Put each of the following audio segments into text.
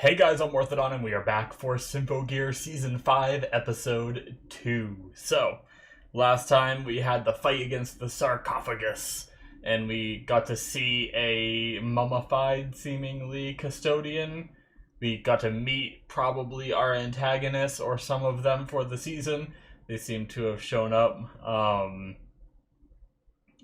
Hey guys, I'm Morthadon, and we are back for Symphogear Season 5, Episode 2. So, last time we had the fight against the sarcophagus, and we got to see a mummified, seemingly, custodian. We got to meet probably our antagonists, or some of them, for the season. They seem to have shown up.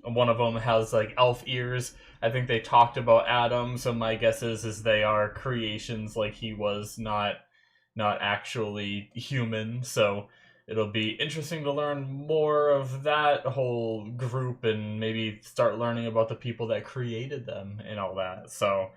One of them has, like, elf ears. I think they talked about Adam, so my guess is they are creations, like he was not actually human. So it'll be interesting to learn more of that whole group and maybe start learning about the people that created them and all that. So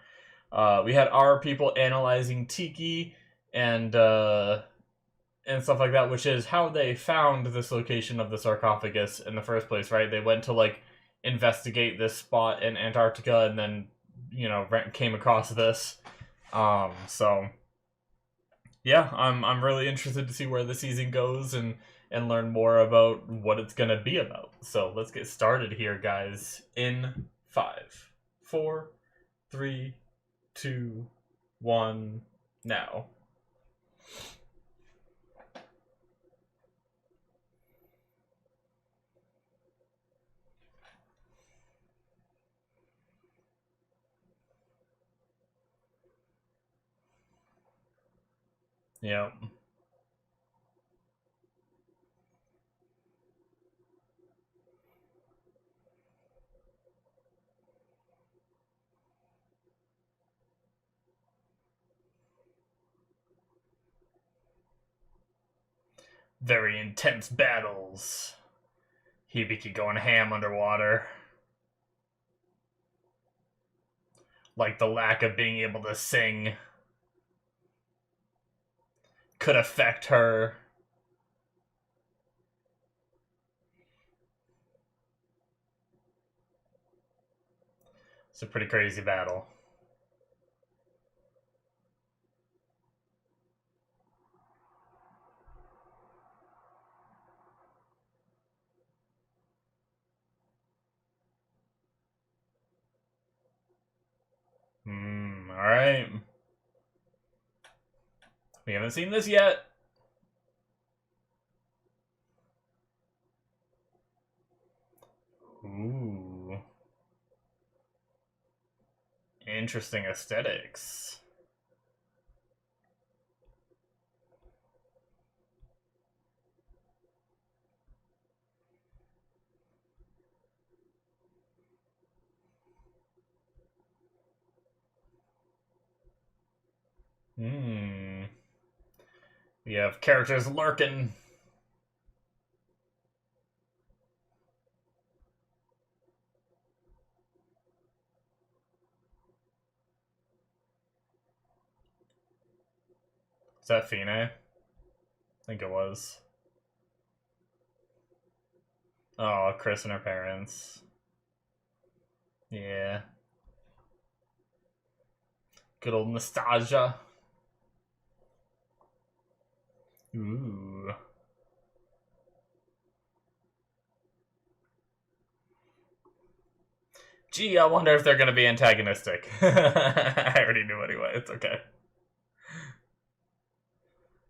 we had our people analyzing Tiki and stuff like that, which is how they found this location of the sarcophagus in the first place, right? They went to, like, investigate this spot in Antarctica, and then, you know, came across this. So yeah, I'm really interested to see where the season goes and learn more about what it's gonna be about. So let's get started here, guys. In 5, 4, 3, 2, 1, now. Yeah. Very intense battles. Hibiki going ham underwater. Like, the lack of being able to sing could affect her. It's a pretty crazy battle. Alright. We haven't seen this yet. Ooh. Interesting aesthetics. We have characters lurking. Is that Fine? I think it was. Oh, Chris and her parents. Yeah. Good old nostalgia. Ooh. Gee, I wonder if they're gonna be antagonistic. I already knew anyway, it's okay.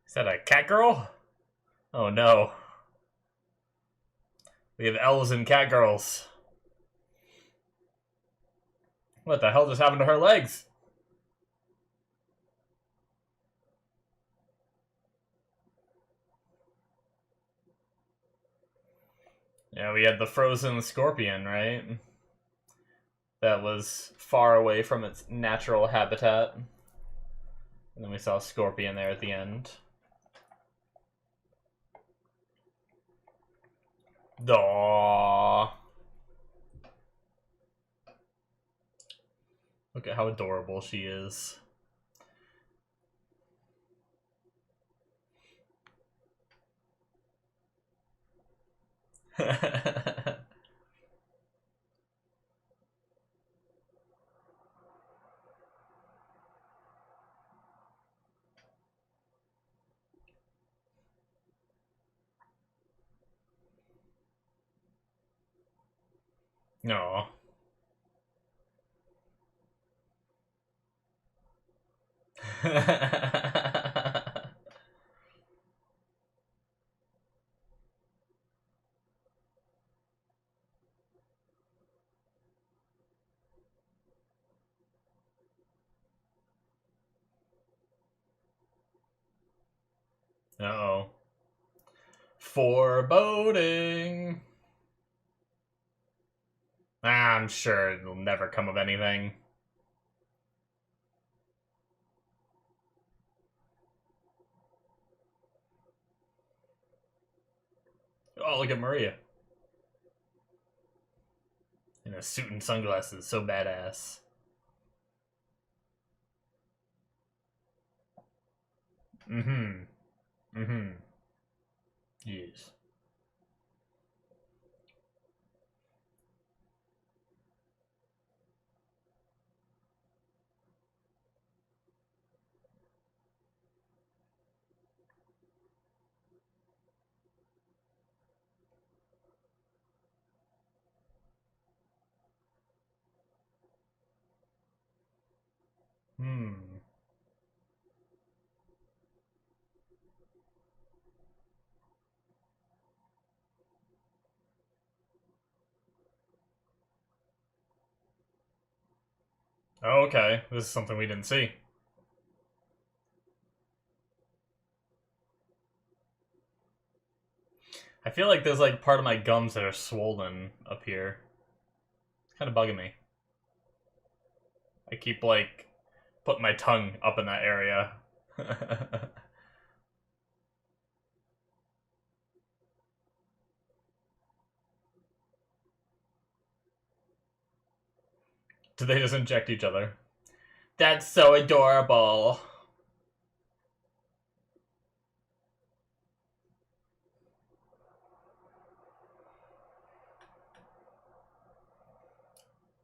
Is that a cat girl? Oh no. We have elves and cat girls. What the hell just happened to her legs? Yeah, we had the frozen scorpion, right? That was far away from its natural habitat. And then we saw a scorpion there at the end. Aww. Look at how adorable she is. Aw. Uh-oh. Foreboding. I'm sure it'll never come of anything. Oh, look at Maria. In a suit and sunglasses, so badass. Mm-hmm. Mm-hmm. Yes. Hmm. Oh, okay. This is something we didn't see. I feel like there's like part of my gums that are swollen up here. It's kind of bugging me. I keep like putting my tongue up in that area. Do they just inject each other? That's so adorable.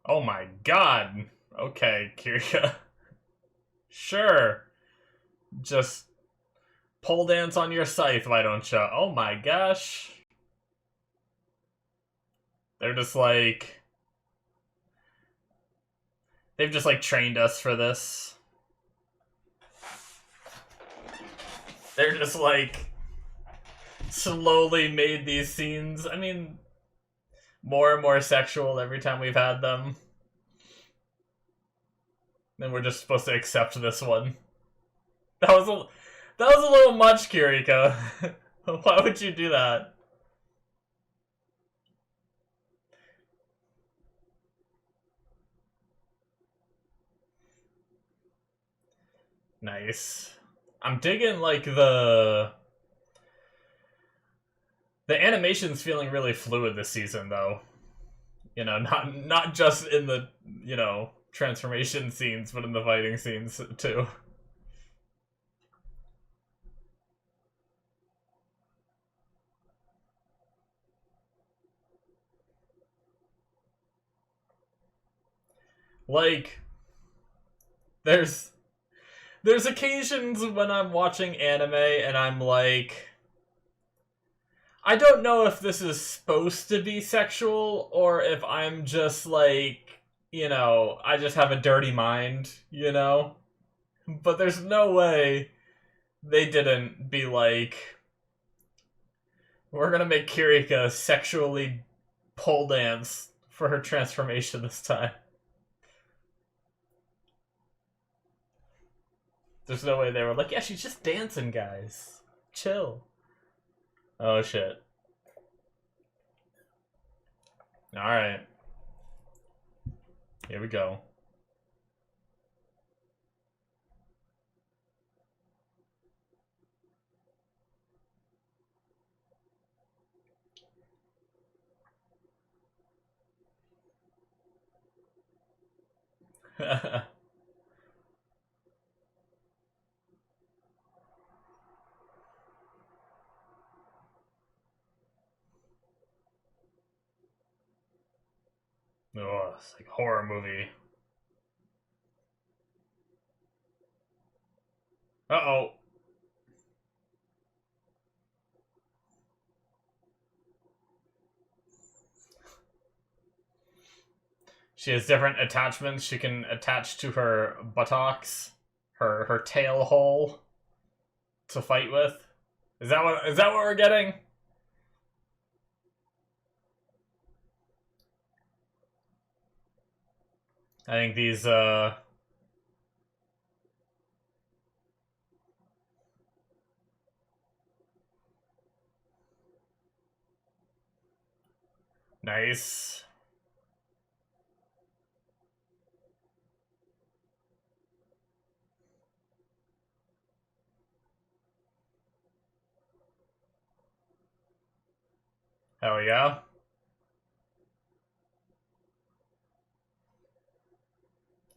Oh my god. Okay, Kirya. Sure. Just pole dance on your scythe, why don't you? Oh my gosh. They're just like... They've just like trained us for this. They're just like... slowly made these scenes, I mean... more and more sexual every time we've had them. And we're just supposed to accept this one. That was a little much, Kiriko. Why would you do that? Nice. I'm digging like the animation's feeling really fluid this season though. You know, not just in the, you know, transformation scenes, but in the fighting scenes too. Like there's occasions when I'm watching anime and I'm like, I don't know if this is supposed to be sexual or if I'm just like, you know, I just have a dirty mind, you know? But there's no way they didn't be like, we're gonna make Kirika sexually pole dance for her transformation this time. There's no way they were like, yeah, she's just dancing, guys. Chill. Oh, shit. Alright. Here we go. Oh, it's like a horror movie. Uh-oh. She has different attachments she can attach to her buttocks. her tail hole to fight with. Is that what we're getting? I think these nice. Hell yeah.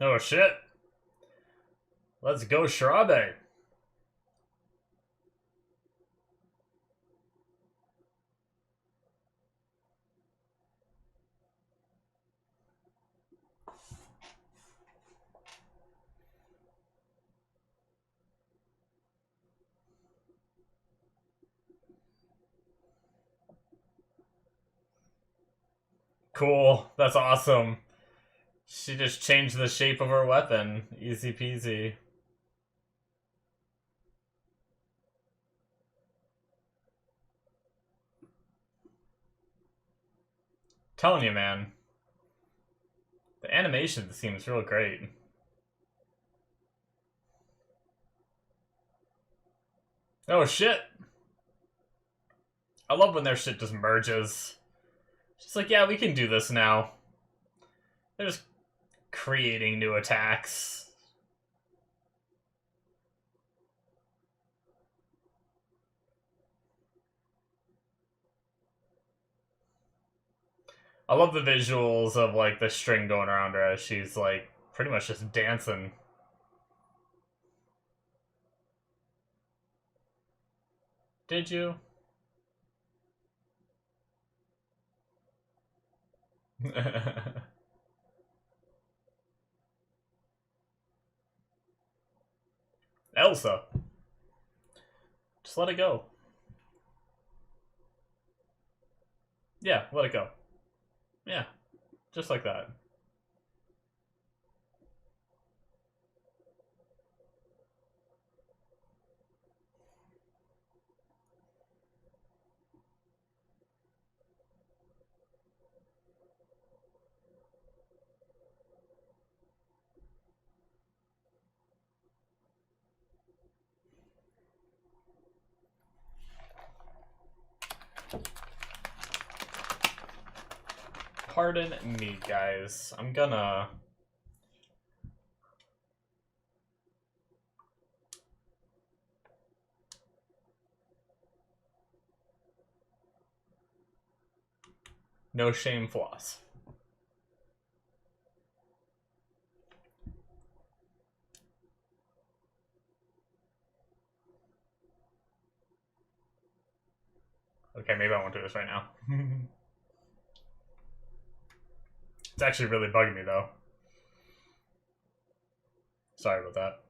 Oh shit. Let's go, Shirabe. Cool. That's awesome. She just changed the shape of her weapon. Easy peasy. Telling you, man. The animation seems real great. Oh shit! I love when their shit just merges. She's like, yeah, we can do this now. They're just creating new attacks. I love the visuals of like the string going around her as she's like pretty much just dancing. Did you? Elsa. Just let it go. Yeah, let it go. Yeah, just like that. Pardon me, guys. I'm gonna... No shame floss. Okay, maybe I won't do this right now. It's actually really bugging me, though. Sorry about that.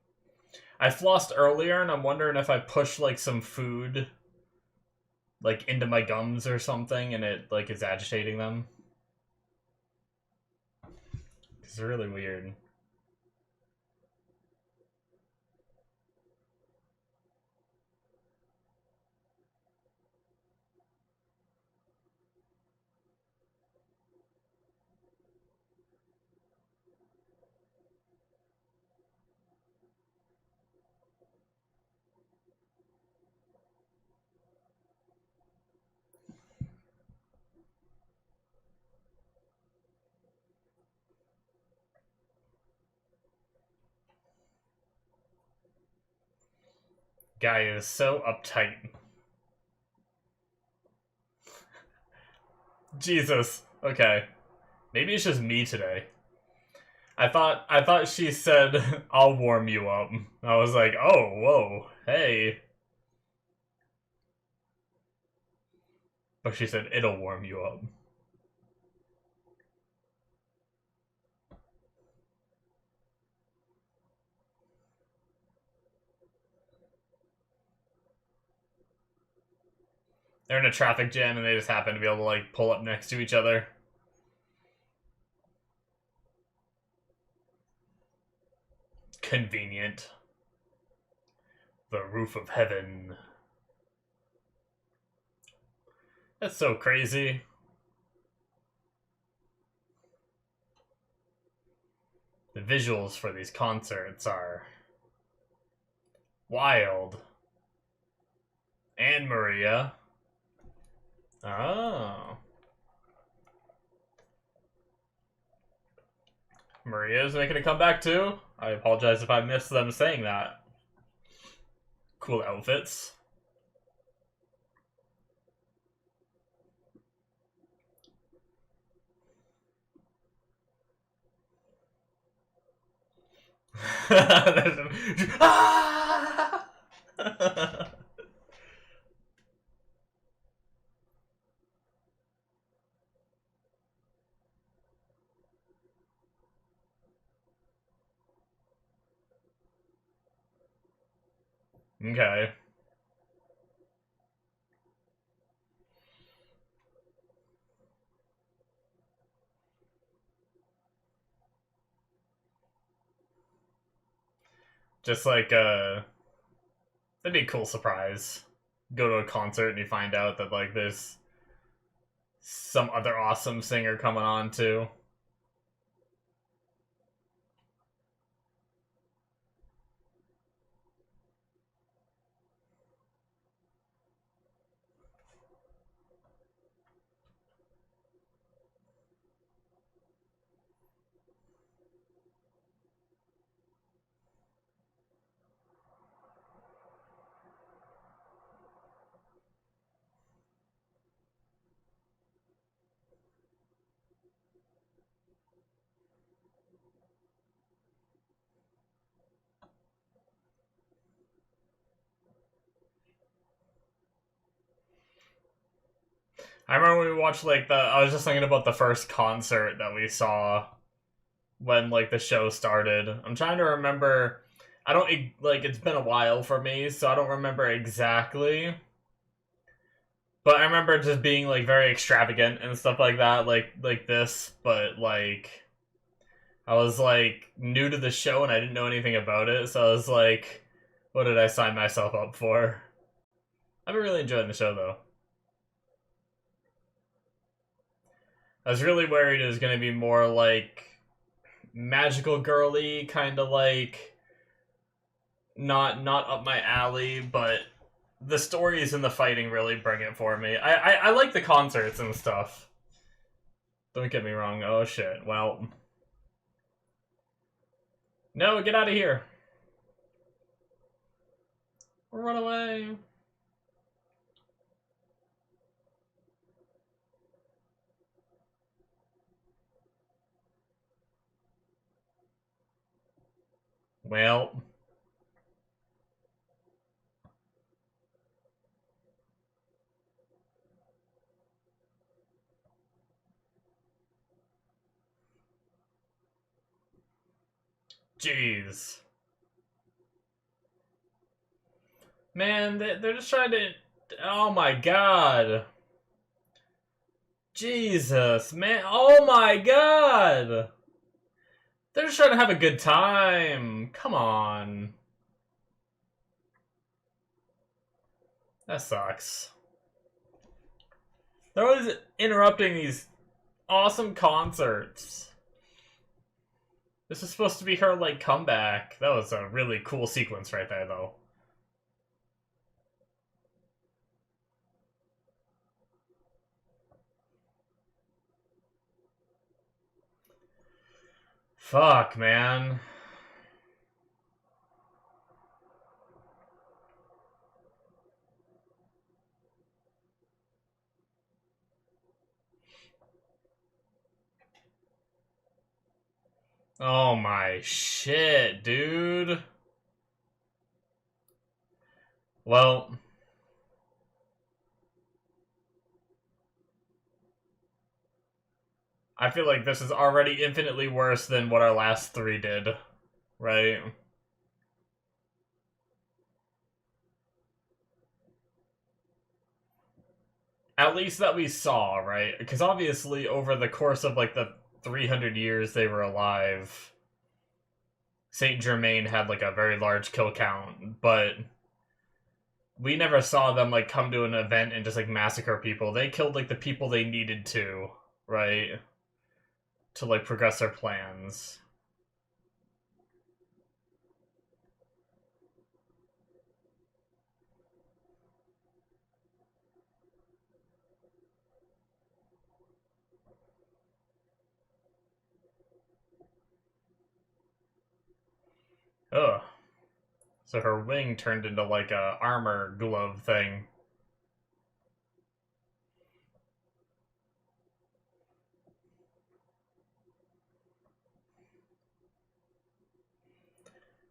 I flossed earlier, and I'm wondering if I push, like, some food, like, into my gums or something, and it, like, is agitating them. It's really weird. Guy is so uptight. Jesus. Okay. Maybe it's just me today. I thought she said, I'll warm you up. I was like, oh, whoa, hey. But she said, it'll warm you up. They're in a traffic jam and they just happen to be able to, like, pull up next to each other. Convenient. The roof of heaven. That's so crazy. The visuals for these concerts are wild. And Maria. Oh. Maria's making a comeback too? I apologize if I missed them saying that. Cool outfits. Okay. Just like, that'd be a cool surprise. Go to a concert and you find out that, like, there's some other awesome singer coming on, too. I remember we watched, like, I was just thinking about the first concert that we saw when, like, the show started. I'm trying to remember. I don't, like, it's been a while for me, so I don't remember exactly. But I remember just being, like, very extravagant and stuff like that, like this. But, like, I was, like, new to the show and I didn't know anything about it, so I was like, what did I sign myself up for? I've been really enjoying the show, though. I was really worried it was going to be more, like, magical girly, kind of like not up my alley, but the stories and the fighting really bring it for me. I like the concerts and stuff. Don't get me wrong. Oh shit. Well, no, get out of here. Run away. Well, jeez. Man, they're just trying to... Oh my god. Jesus, man. Oh my god. They're just trying to have a good time. Come on. That sucks. They're always interrupting these awesome concerts. This is supposed to be her, like, comeback. That was a really cool sequence right there, though. Fuck, man. Oh my shit, dude. Well, I feel like this is already infinitely worse than what our last three did, right? At least that we saw, right? Because obviously over the course of, like, the 300 years they were alive, Saint Germain had, like, a very large kill count, but we never saw them like come to an event and just like massacre people. They killed like the people they needed to, right? To like progress their plans. Ugh. So her wing turned into like a armor glove thing.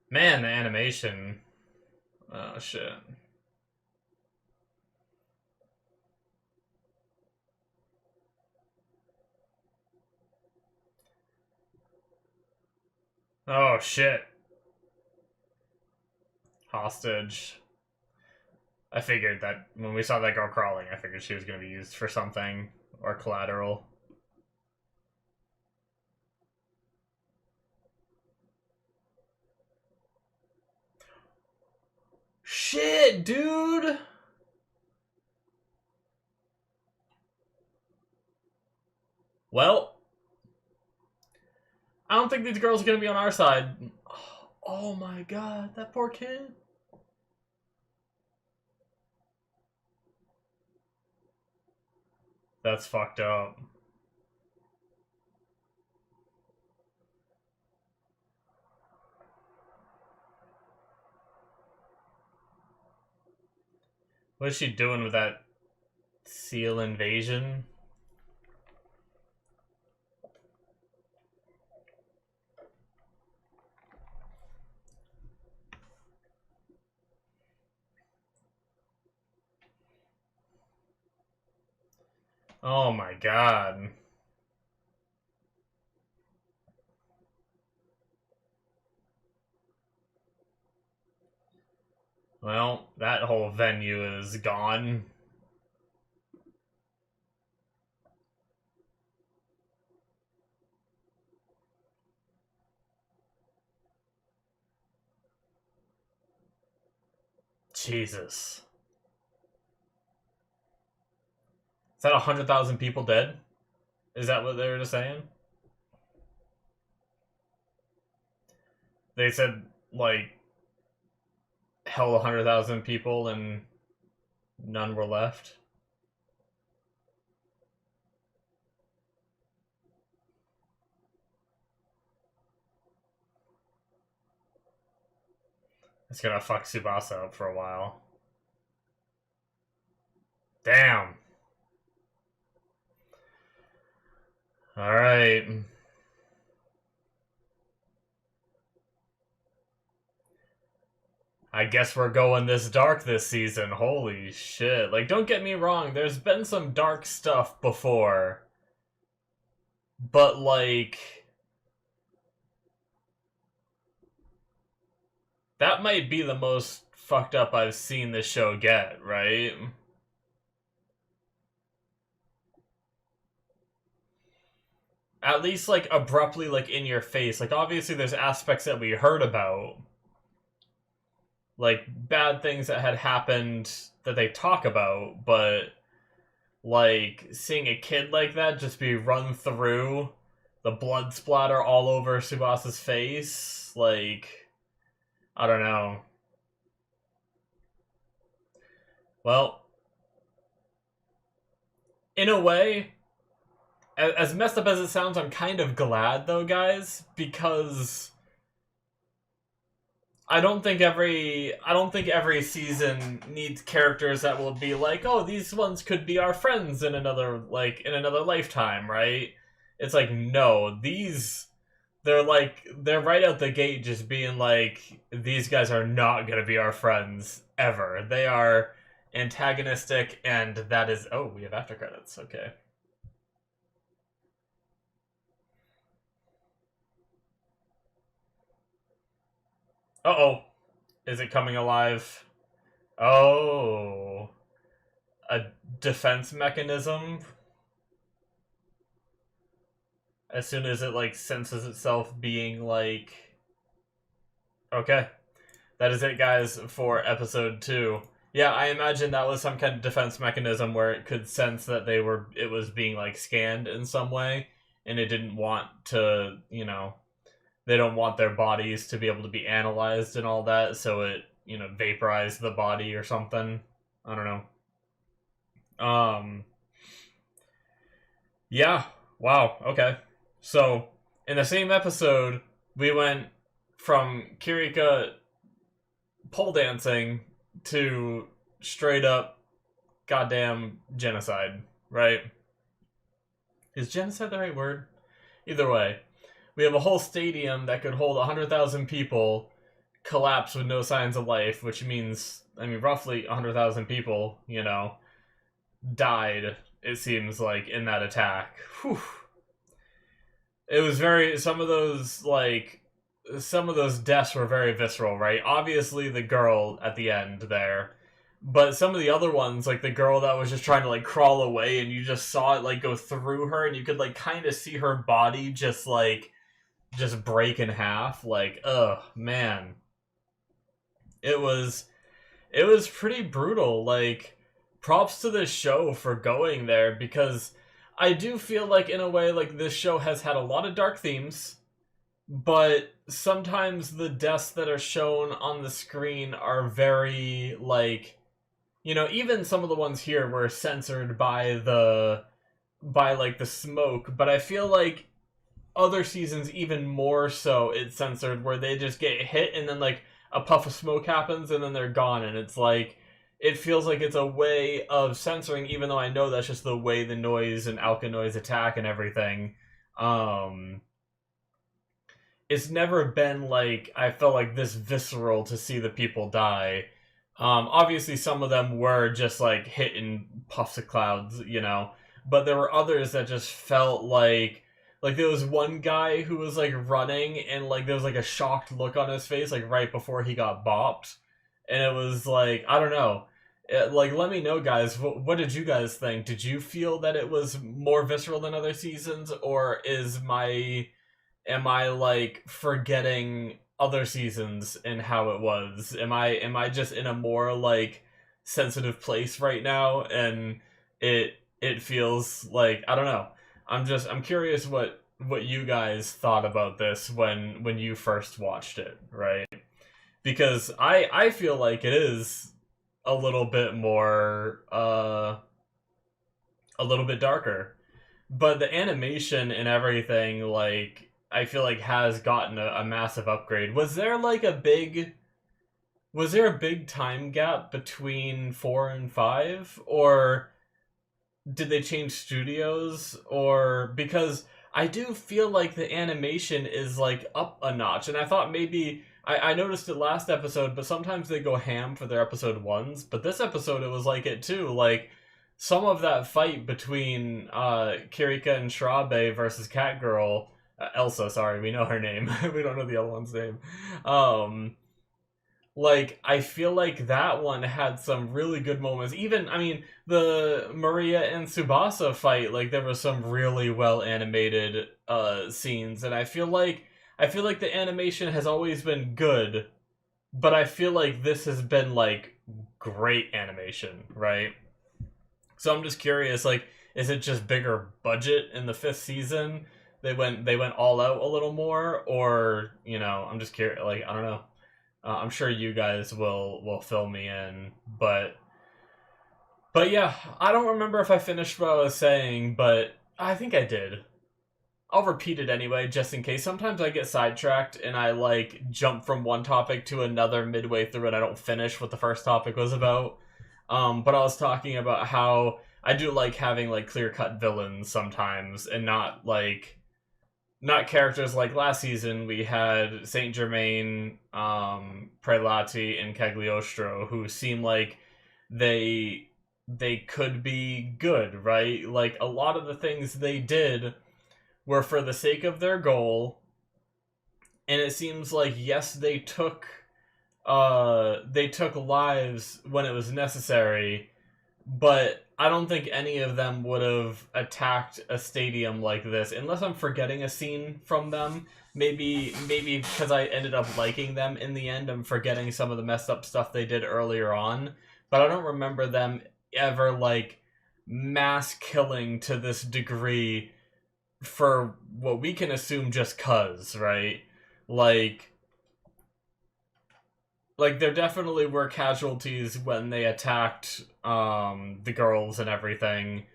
Man, the animation. Oh shit. Oh shit. Hostage. I figured that when we saw that girl crawling, I figured she was going to be used for something or collateral. Shit, dude! Well, I don't think these girls are going to be on our side. Oh my god, that poor kid. That's fucked up. What is she doing with that seal invasion? Oh my god. Well, that whole venue is gone. Jesus. Is that 100,000 people dead? Is that what they were just saying? They said, like, held 100,000 people and none were left. It's gonna fuck Tsubasa up for a while. Damn. Alright. I guess we're going this dark this season. Holy shit. Like, don't get me wrong, there's been some dark stuff before. But, like, that might be the most fucked up I've seen this show get, right? At least, like, abruptly, like, in your face. Like, obviously there's aspects that we heard about. Like, bad things that had happened that they talk about, but, like, seeing a kid like that just be run through, the blood splatter all over Tsubasa's face, like, I don't know. Well, in a way, as messed up as it sounds, I'm kind of glad, though, guys, because I don't think every season needs characters that will be like, oh, these ones could be our friends in another lifetime, right? It's like, no, they're right out the gate just being like, these guys are not gonna be our friends ever. They are antagonistic, and that is, oh, we have after credits, okay. Uh-oh. Is it coming alive? Oh. A defense mechanism? As soon as it, like, senses itself being, like... Okay. That is it, guys, for episode 2. Yeah, I imagine that was some kind of defense mechanism where it could sense that it was being like scanned in some way, and it didn't want to, they don't want their bodies to be able to be analyzed and all that, so it, vaporized the body or something. I don't know. Yeah. Wow. Okay. So, in the same episode, we went from Kirika pole dancing to straight up goddamn genocide, right? Is genocide the right word? Either way, we have a whole stadium that could hold 100,000 people collapse with no signs of life, which means, roughly 100,000 people, died, it seems like, in that attack. Whew. It was some of those deaths were very visceral, right? Obviously the girl at the end there, but some of the other ones, like the girl that was just trying to like crawl away, and you just saw it like go through her, and you could like kind of see her body just break in half. Like, ugh, man, it was pretty brutal. Like, props to this show for going there, because I do feel like, in a way, like, this show has had a lot of dark themes, but sometimes the deaths that are shown on the screen are very, like, even some of the ones here were censored by the smoke, but I feel like other seasons even more so it's censored, where they just get hit and then, like, a puff of smoke happens and then they're gone, and it's like, it feels like it's a way of censoring, even though I know that's just the way the noise and alkanoids attack and everything. It's never been, like, I felt like this visceral to see the people die. Obviously some of them were just, like, hit in puffs of clouds, but there were others that just felt like there was one guy who was, like, running, and, like, there was, like, a shocked look on his face, like, right before he got bopped. And it was like, I don't know. Like, let me know, guys. What did you guys think? Did you feel that it was more visceral than other seasons, or am I like forgetting other seasons and how it was? Am I just in a more like sensitive place right now, and it feels like, I don't know. I'm curious what you guys thought about this when you first watched it, right? Because I feel like it is a little bit more, a little bit darker. But the animation and everything, like, I feel like has gotten a massive upgrade. Was there a big time gap between 4 and 5? Or did they change studios? Or, because I do feel like the animation is, like, up a notch. And I thought maybe, I noticed it last episode, but sometimes they go ham for their episode 1s. But this episode, it was like it too. Like, some of that fight between Kirika and Shirabe versus Catgirl, Elsa, sorry, we know her name. We don't know the other one's name. Like, I feel like that one had some really good moments. Even, the Maria and Tsubasa fight, like, there was some really well animated scenes, and I feel like the animation has always been good, but I feel like this has been, like, great animation, right? So I'm just curious, like, is it just bigger budget in the 5th season? They went all out a little more, or, I'm just curious, like, I don't know. I'm sure you guys will fill me in, but yeah, I don't remember if I finished what I was saying, but I think I did. I'll repeat it anyway, just in case. Sometimes I get sidetracked and I, like, jump from one topic to another midway through and I don't finish what the first topic was about. But I was talking about how I do like having, like, clear-cut villains sometimes, and not characters like last season. We had Saint Germain, Prelati, and Cagliostro, who seem like they could be good, right? Like, a lot of the things they did were for the sake of their goal, and it seems like, yes, they took lives when it was necessary, but I don't think any of them would have attacked a stadium like this, unless I'm forgetting a scene from them. Maybe because I ended up liking them in the end, I'm forgetting some of the messed up stuff they did earlier on. but I don't remember them ever like mass killing to this degree for what we can assume just cuz, right? Like there definitely were casualties when they attacked the girls and everything,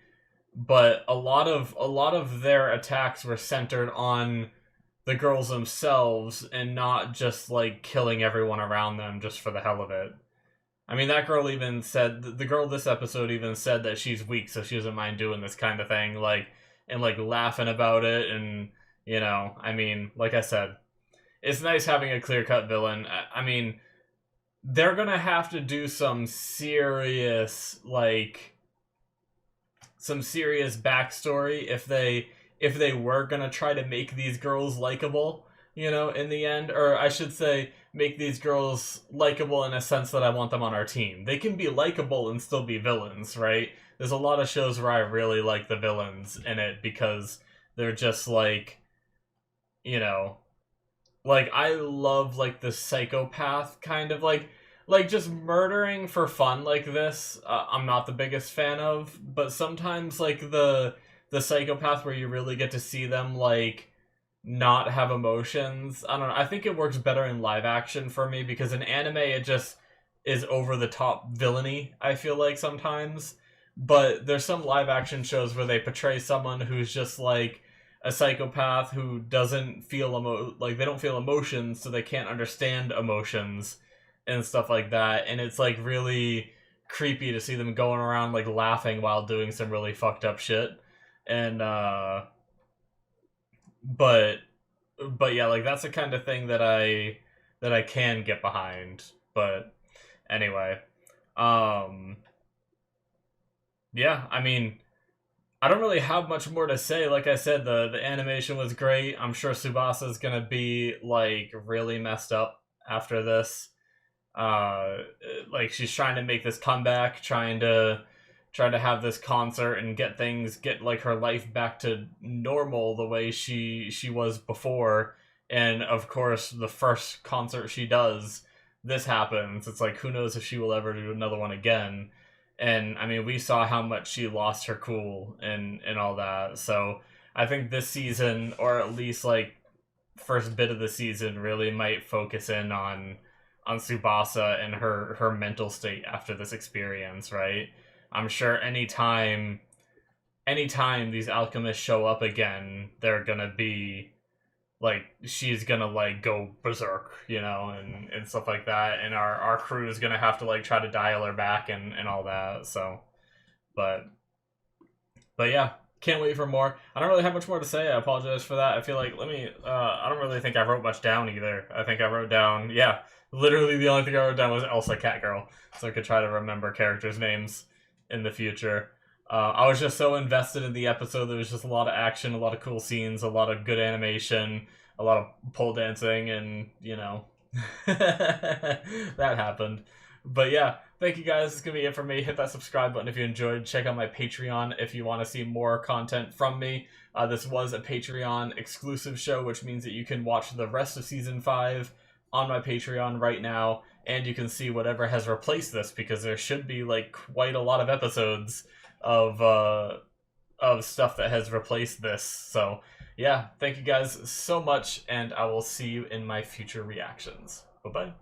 but a lot of their attacks were centered on the girls themselves and not just like killing everyone around them just for the hell of it. I mean, that girl even said, the girl this episode even said that she's weak, so she doesn't mind doing this kind of thing, like, and like laughing about it, and you know, I mean, like I said, it's nice having a clear-cut villain. I mean, they're gonna have to do some serious, like, some serious backstory if they were gonna try to make these girls likable, you know, in the end. Or I should say, make these girls likable in a sense that I want them on our team. They can be likable and still be villains, right? There's a lot of shows where I really like the villains in it because they're just like, you know, like I love like the psychopath kind of like just murdering for fun like this. I'm not the biggest fan of, but sometimes like the psychopath where you really get to see them like not have emotions. I don't know. I think it works better in live action for me because in anime it just is over the top villainy, I feel like sometimes. But there's some live action shows where they portray someone who's just like a psychopath who doesn't feel like they don't feel emotions, so they can't understand emotions and stuff like that. And it's like really creepy to see them going around like laughing while doing some really fucked up shit. And but yeah, like that's the kind of thing that I can get behind. But anyway, yeah, I mean, I don't really have much more to say. Like I said, the animation was great. I'm sure Tsubasa's gonna be like really messed up after this. Like she's trying to make this comeback, trying to have this concert and get like her life back to normal the way she was before. And of course, the first concert she does, this happens. It's like who knows if she will ever do another one again. And I mean, we saw how much she lost her cool and all that. So I think this season, or at least like first bit of the season, really might focus in on Tsubasa and her mental state after this experience, right? I'm sure anytime these alchemists show up again, they're gonna be like, she's gonna like go berserk, you know, and stuff like that, and our crew is gonna have to like try to dial her back and all that. So but yeah, can't wait for more. I don't really have much more to say. I apologize for that. I feel like I don't really think I wrote much down either. I think I wrote down, yeah, literally the only thing I wrote down was Elsa Catgirl, so I could try to remember characters' names in the future. I was just so invested in the episode. There was just a lot of action, a lot of cool scenes, a lot of good animation, a lot of pole dancing, and, you know, that happened. But yeah, thank you guys. It's going to be it for me. Hit that subscribe button if you enjoyed. Check out my Patreon if you want to see more content from me. This was a Patreon exclusive show, which means that you can watch the rest of Season 5 on my Patreon right now, and you can see whatever has replaced this, because there should be like quite a lot of episodes of stuff that has replaced this. So yeah, thank you guys so much, and I will see you in my future reactions. Bye bye.